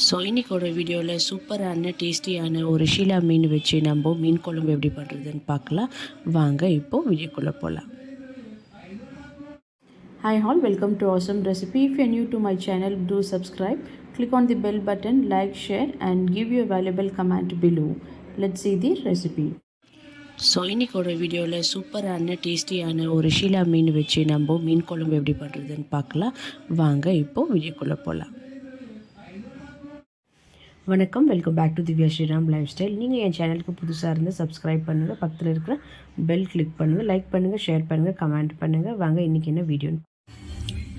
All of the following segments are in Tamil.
ஸோ இன்றைக்கோட வீடியோவில் சூப்பரான டேஸ்டியான ஒரு ஷீலா மீன் வச்சு நம்ம மீன் குழம்பு எப்படி பண்ணுறதுன்னு பார்க்கலாம். வாங்க இப்போது வீடியோக்குள்ளே போகலாம். Hi all, welcome to Awesome Recipe. If you are new to my channel, do subscribe. Click on the bell button, like, share and give your valuable comment below. Let's see the recipe. So இன்றைக்கோட வீடியோவில் சூப்பரான டேஸ்டியான ஒரு ஷீலா மீன் வச்சு நம்ம மீன் குழம்பு எப்படி பண்ணுறதுன்னு பார்க்கலாம். வாங்க இப்போது வீடியோக்குள்ளே போகலாம். வணக்கம், welcome back to Divya Sriram lifestyle. நீங்கள் என் சேனலுக்கு புதுசாக இருந்து சப்ஸ்கிரைப் பண்ணுங்கள், பக்கத்தில் இருக்கிற பெல் கிளிக் பண்ணுங்கள், லைக் பண்ணுங்கள், ஷேர் பண்ணுங்கள், கமெண்ட் பண்ணுங்கள். வாங்க இன்றைக்கி என்ன வீடியோன்னு.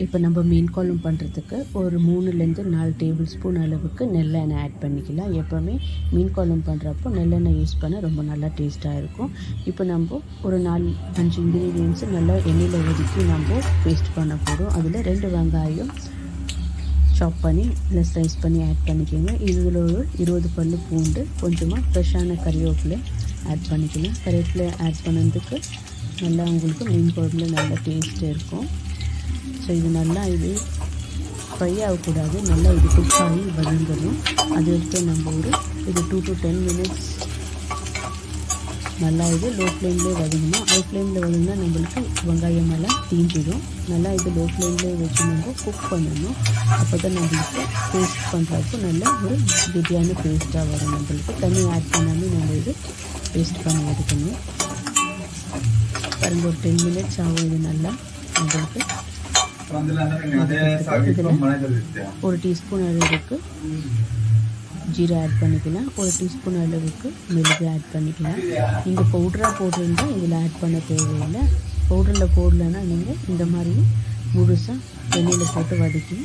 இப்போ நம்ம மீன் குழம்பு பண்ணுறதுக்கு ஒரு 3-4 டேபிள் ஸ்பூன் அளவுக்கு நெல்லெண்ணெய் ஆட் பண்ணிக்கலாம். எப்போவுமே மீன் குழம்பு பண்ணுறப்போ நெல்லெண்ணெய் யூஸ் பண்ண ரொம்ப நல்லா டேஸ்ட்டாக இருக்கும். இப்போ நம்ம ஒரு 4-5 இன்க்ரீடியன்ஸு நல்லா எண்ணெயில் ஒதுக்கி நம்ம பேஸ்ட் பண்ண போகிறோம். அதில் 2 வெங்காயம் சாப் பண்ணி இல்லை ஸ்லைஸ் பண்ணி ஆட் பண்ணிக்கோங்க. இதில் ஒரு 20 பல்லு பூண்டு, கொஞ்சமாக ஃப்ரெஷ்ஷான கறிவேப்பிலை ஆட் பண்ணிக்கலாம். கறிவேப்பிலை ஆட் பண்ணதுக்கு நல்லா உங்களுக்கு மீன் குழம்புல நல்ல டேஸ்ட்டு இருக்கும். ஸோ இது நல்லா இது ஃப்ரை ஆகக்கூடாது, நல்லா இது குக் ஆகி வதங்கணும். அது வரைக்கும் நம்ம ஒரு இது 2 to 10 மினிட்ஸ் நல்லா இது லோ ஃப்ளேம்லேயே வதங்கணும். ஹை ஃப்ளேமில் வதங்கினா நம்மளுக்கு வெங்காயம் எல்லாம் தீஞ்சிடும். நல்லா இது லோ ஃப்ளேம்லேயே வச்சு நம்ம குக் பண்ணணும். அப்போ தான் நம்மளுக்கு பேஸ்ட் பண்ணுறப்போ நல்லா ஒரு கெட்டியான பேஸ்ட்டாக வரும். நம்மளுக்கு தண்ணி ஆட் பண்ணாமல் நம்ம இது பேஸ்ட் பண்ணி எடுக்கணும். பாருங்கள், ஒரு 10 மினிட்ஸ் ஆகும். இது நல்லா நம்மளுக்கு இதில் 1 டீஸ்பூன் அளவுக்கு ஜீரா ஆட் பண்ணிக்கலாம். 1 டீஸ்பூன் அளவுக்கு மிளகு ஆட் பண்ணிக்கலாம். நீங்கள் பவுடராக போட்டிருந்தால் இதில் ஆட் பண்ண தேவையில்லை. பவுடரில் போடலைன்னா நீங்கள் இந்த மாதிரி முழுசாக எண்ணெயில் போட்டு வதக்கி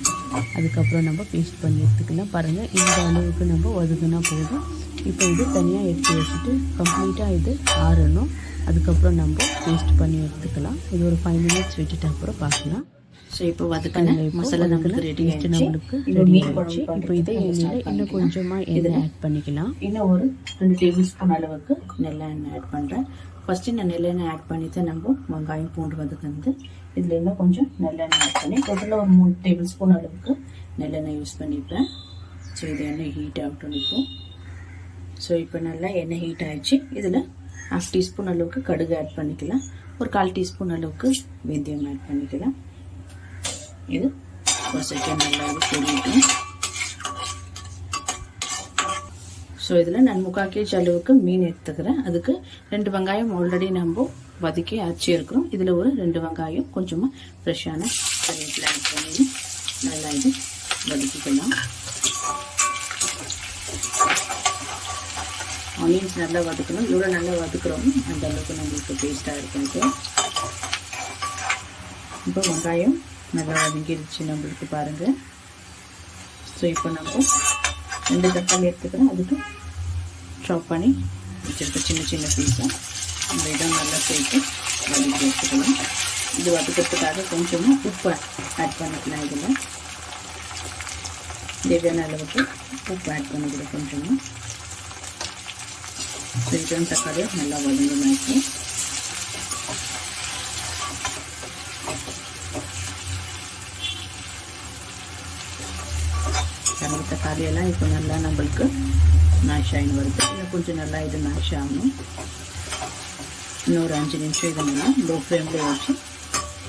அதுக்கப்புறம் நம்ம பேஸ்ட் பண்ணி எடுத்துக்கலாம். பாருங்கள், இந்த அளவுக்கு நம்ம வதக்குனா போதும். இப்போ இது தனியாக எடுத்து வச்சுட்டு கம்ப்ளீட்டாக இது ஆறணும். அதுக்கப்புறம் நம்ம பேஸ்ட் பண்ணி எடுத்துக்கலாம். இது ஒரு 5 மினிட்ஸ் விட்டுட்டு அப்புறம் பார்க்கலாம். ஸோ இப்போ வதக்கின மசாலா நம்மளுக்கு ரெடி ஆகிடுச்சு. நம்மளுக்கு ரெடி ஆகிடுச்சு. இப்போ இதே எண்ணெயில் இன்னும் கொஞ்சமாக எண்ணெய் ஆட் பண்ணிக்கலாம். இன்னும் ஒரு 2 டேபிள் ஸ்பூன் அளவுக்கு நெல்லெண்ணெய் ஆட் பண்ணுறேன். ஃபஸ்ட்டு நான் நெல்லெண்ணெய் ஆட் பண்ணி தான் நம்ம வெங்காயம் பூண்டு வதக்குறது. இதில் இன்னும் கொஞ்சம் நெல்லெண்ணெய் ஆட் பண்ணி டோட்டலாக ஒரு 3 டேபிள் ஸ்பூன் அளவுக்கு நெல்லெண்ணெய் யூஸ் பண்ணிப்பேன். ஸோ இது எண்ணெய் ஹீட் ஆகட்டும் இப்போ. ஸோ இப்போ நல்லா எண்ணெய் ஹீட் ஆகிடுச்சு. இதில் 1/2 டீஸ்பூன் அளவுக்கு கடுகு ஆட் பண்ணிக்கலாம். ஒரு 1/4 டீஸ்பூன் அளவுக்கு வெந்தயம் ஆட் பண்ணிக்கலாம். இது ஒரு செகண்ட் நல்லா இது பொரியிட்டோம். ஸோ இதில் நான் 3/4 kg அளவுக்கு மீன் எடுத்துக்கிறேன். அதுக்கு 2 வெங்காயம் ஆல்ரெடி நம்ம வதக்கி அரைச்சி இருக்கிறோம். இதில் ஒரு 2 வெங்காயம் கொஞ்சமாக ஃப்ரெஷ்ஷான கறிவேப்பிலை ஆட் பண்ணி நல்லா இது வதக்கிக்கலாம். ஆனியன்ஸ் நல்லா வதக்கணும். எவ்வளோ நல்லா வதக்குறோமோ அந்த அளவுக்கு நம்மளுக்கு டேஸ்ட்டாக இருக்கும். இப்போ வெங்காயம் நல்லா வதங்கிடுச்சு நம்மளுக்கு பாருங்கள். ஸோ இப்போ நம்ம 2 தக்காளி எடுத்துக்கிறோம். அதுக்கு சாப் பண்ணி வச்சுருக்க சின்ன சின்ன பீஸாக நம்ம இதை நல்லா சேர்த்து வதக்கி எடுத்துக்கலாம். இது வதக்கிறதுக்காக கொஞ்சமாக உப்பு ஆட் பண்ணிக்கலாம். இதில் தேவையான அளவுக்கு உப்பு ஆட் பண்ணிக்கிறோம் கொஞ்சமாக. ஸோ இது தக்காளியை நல்லா வதங்கினாச்சு. தக்காளியெல்லாம் இப்போ நல்லா நம்மளுக்கு மேஷ் ஆகின்னு வருது. இன்னும் கொஞ்சம் நல்லா இது மேஷ் ஆகணும். இன்னொரு 5 நிமிஷம் இதை நல்லா லோ ஃப்ளேமில் வச்சு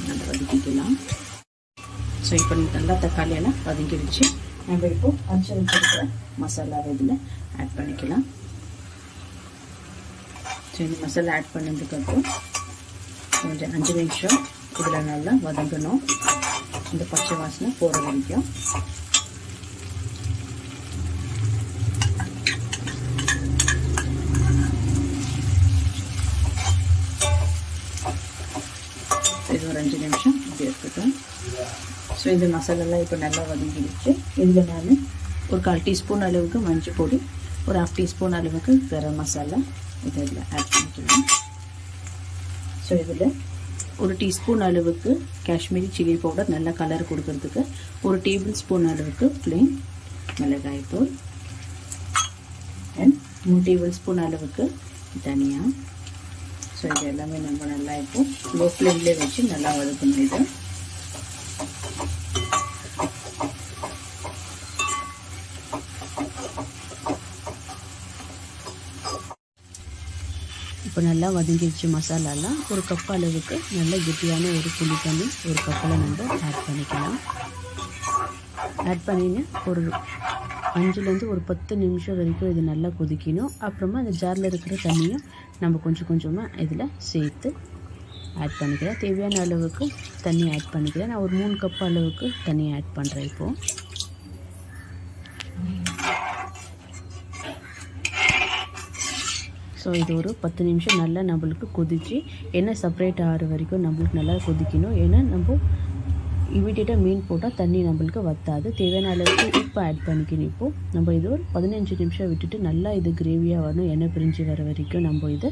நல்லா வதக்கிக்கலாம். ஸோ இப்போ நல்லா தக்காளியெல்லாம் வதங்கிடுச்சு. நம்ம இப்போ அரைச்சி வச்சுருக்கிற மசாலாவை இதில் ஆட் பண்ணிக்கலாம். ஸோ இந்த மசாலா ஆட் பண்ணதுக்கப்புறம் கொஞ்சம் 5 நிமிஷம் இதில் நல்லா வதங்கணும். இந்த பச்சை வாசனை போகிற வரைக்கும். இது ஒரு 5 நிமிஷம் இப்படி இருக்கட்டும். ஸோ இந்த மசாலாலாம் இப்போ நல்லா வதங்கிடுச்சு. இதில் நான் ஒரு 1/4 டீஸ்பூன் அளவுக்கு மஞ்சள் பொடி, ஒரு 1/2 டீஸ்பூன் அளவுக்கு கரம் மசாலா இதில் ஆட் பண்ணிக்கலாம். ஸோ இதில் 1 டீஸ்பூன் அளவுக்கு காஷ்மீரி சில்லி பவுடர் நல்லா கலர் கொடுக்கறதுக்கு, 1 டேபிள் ஸ்பூன் அளவுக்கு ப்ளெயின் மிளகாய்த்தூள் அண்ட் 3 டேபிள் ஸ்பூன் அளவுக்கு தனியா. ஸோ இது எல்லாமே நம்ம நல்லா இப்போ லோ ஃப்ளேம்லேயே வச்சு நல்லா வதக்கணும். இது இப்போ நல்லா வதங்கிடுச்சு மசாலாலாம். ஒரு கப் அளவுக்கு நல்ல கெட்டியான ஒரு புளி தண்ணி ஒரு கப்பில் நம்ம ஆட் பண்ணிக்கலாம். ஆட் பண்ணின்னு ஒரு 5லேருந்து ஒரு 10 நிமிஷம் வரைக்கும் இது நல்லா கொதிக்கணும். அப்புறமா அந்த ஜாரில் இருக்கிற தண்ணியும் நம்ம கொஞ்சம் கொஞ்சமாக இதில் சேர்த்து ஆட் பண்ணிக்கிறேன். தேவையான அளவுக்கு தண்ணி ஆட் பண்ணிக்கிறேன். நான் ஒரு 3 கப் அளவுக்கு தண்ணி ஆட் பண்ணுறேன் இப்போது. ஸோ இது ஒரு 10 நிமிஷம் நல்லா நம்மளுக்கு கொதித்து எண்ணெய் செப்பரேட் ஆகிற வரைக்கும் நம்மளுக்கு நல்லா கொதிக்கணும். ஏன்னா நம்ம இமீடியட்டாக மீன் போட்டால் தண்ணி நம்மளுக்கு வற்றாது. தேவையான அளவுக்கு உப்பு ஆட் பண்ணிக்கணும். இப்போது நம்ம இது ஒரு 15 நிமிஷம் விட்டுட்டு நல்லா இது கிரேவியாக வரணும். எண்ணெய் பிரிஞ்சு வர வரைக்கும் நம்ம இது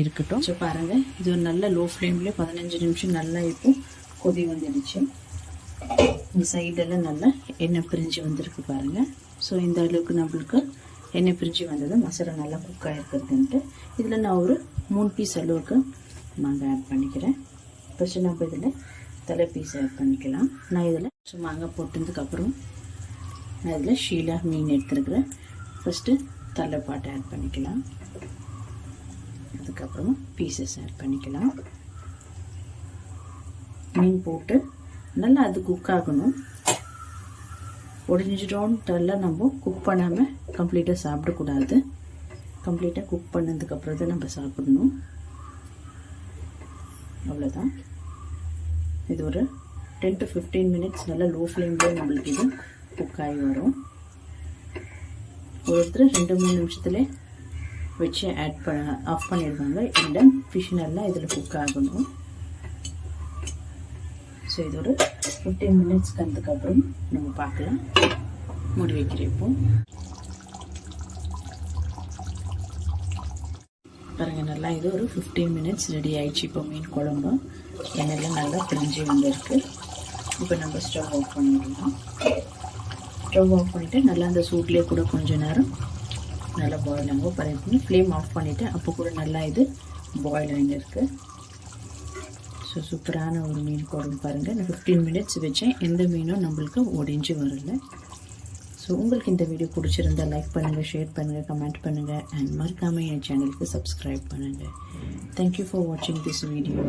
இருக்கட்டும். ஸோ பாருங்கள், இது ஒரு நல்ல லோ ஃப்ளேம்லேயே 15 நிமிஷம் நல்லா இப்போ கொதி வந்துடுச்சு. இந்த சைடெல்லாம் நல்லா எண்ணெய் பிரிஞ்சு வந்திருக்கு பாருங்கள். ஸோ இந்த அளவுக்கு நம்மளுக்கு எண்ணெய் பிரிஞ்சு வந்தது, மசாலா நல்லா குக் ஆகிருக்குதுன்ட்டு இதில் நான் ஒரு 3 பீஸ் அளவுக்கு மாங்காய் ஆட் பண்ணிக்கிறேன். ஃபஸ்ட்டு நம்ம இதில் தலை பீஸ் ஆட் பண்ணிக்கலாம். நான் இதில் மாங்காய் போட்டதுக்கப்புறம் நான் இதில் ஷீலா மீன் எடுத்துருக்குறேன். ஃபஸ்ட்டு தலை பாட்டை ஆட் பண்ணிக்கலாம். அதுக்கப்புறமா பீசஸ் ஆட் பண்ணிக்கலாம். மீன் போட்டு நல்லா அது குக் ஆகணும். உடஞ்சிட்டோன்ட்டெல்லாம் நம்ம குக் பண்ணாமல் கம்ப்ளீட்டாக சாப்பிடக்கூடாது. கம்ப்ளீட்டாக குக் பண்ணதுக்கப்புறம் தான் நம்ம சாப்பிடணும். அவ்வளோதான். இது ஒரு 10 to 15 மினிட்ஸ் நல்லா லோ ஃப்ளேம்லேயே நம்மளுக்கு இது குக் ஆகி வரும். ஒருத்தர் 2-3 நிமிஷத்துல வச்சு ஆஃப் பண்ணிடுவாங்க. இல்லை ஃபிஷ் நல்லா இதில் குக் ஆகணும். ஸோ இது ஒரு 15 மினிட்ஸ்க்கு அதுக்கப்புறம் நம்ம பார்க்கலாம். மூடி வைக்கிறேன். இப்போ பாருங்கள், நல்லா இது ஒரு 15 மினிட்ஸ் ரெடி ஆயிடுச்சு. இப்போ மீன் குழம்பு எண்ணெய்லாம் நல்லா பிரிஞ்சு வந்துருக்கு. இப்போ நம்ம ஸ்டவ் ஆஃப் பண்ணிடலாம். ஸ்டவ் ஆஃப் பண்ணிவிட்டு நல்லா அந்த சூட்லேயே கூட கொஞ்சம் நேரம் நல்லா பாயில் ஆகும். பாருங்க, ஃப்ளேம் ஆஃப் பண்ணிவிட்டு அப்போ கூட நல்லா இது பாயில் ஆகிருக்கு. ஸோ சூப்பரான ஒரு மீன் குழம்பு பாருங்கள். நான் 15 மினிட்ஸ் வச்சேன். எந்த மீனும் நம்மளுக்கு ஒடிஞ்சு வரல. ஸோ உங்களுக்கு இந்த வீடியோ பிடிச்சிருந்தால் லைக் பண்ணுங்கள், ஷேர் பண்ணுங்கள், கமெண்ட் பண்ணுங்கள் அண்ட் மறக்காமல் என் சேனலுக்கு சப்ஸ்கிரைப் பண்ணுங்கள். தேங்க்யூ ஃபார் வாட்சிங் திஸ் வீடியோ.